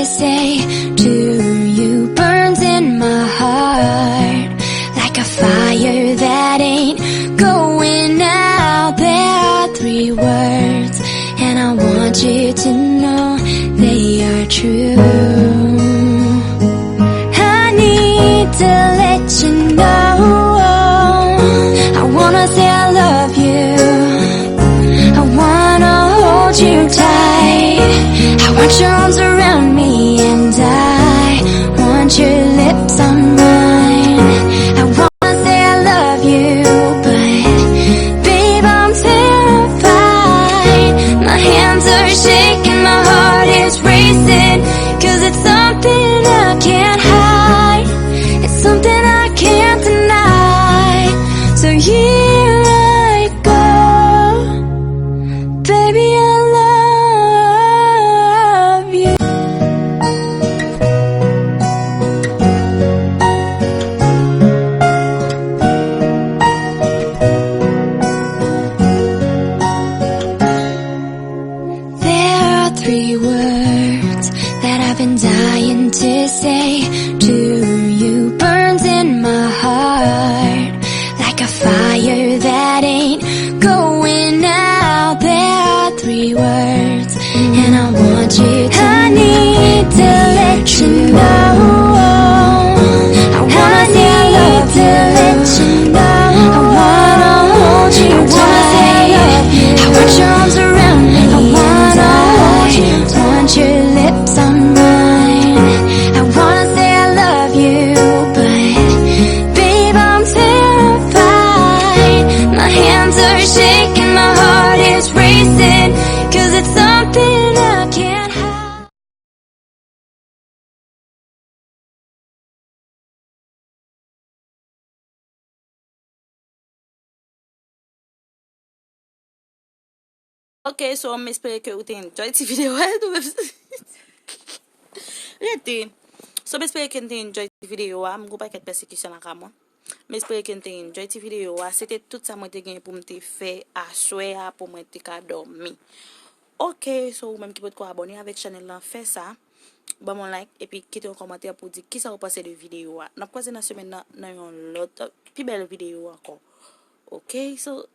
to say to you burns in my heart like a fire that ain't going out. There are 3 words, and I want you to know they are true. I need to let you know I wanna say I love you. I wanna hold you tight. I want your arms around me, and I want your lips on mine. I wanna say I love you, but babe, I'm terrified. My hands are shaking, my heart is racing, 'cause it's something I can't hide. It's something I can't deny. So here I go, baby, I love you. There are 3 words that I've been dying to say to you, burns in my heart like a fire that ain't going out. There are 3 words, and I want you to I need to let you know. I wanna say I love you. Let you know. I wanna hold you tight. I want your arms around me. I wanna hold you. Want your lips on mine. I wanna say I love you, but babe, I'm terrified. My hands are shaking, my heart is racing, 'cause it's something I can't hide. Ok, so m'espere que vous enjoy ti video. Rete. So m'espere que vous enjoy ti video. M'go pa ket persécution la ka moi. M'espere que vous enjoy ti video. C'était tout ça moi te gen pour m'te faire à soir pour moi te ka dormi. Ok, so ou même qui peut ko abonner avec channel là, fait ça. Ba mon like et puis quitter un commentaire pour dire qui ça vous pensez de vidéo. N'a croisé dans semaine dans une autre plus belle vidéo encore. Ok, so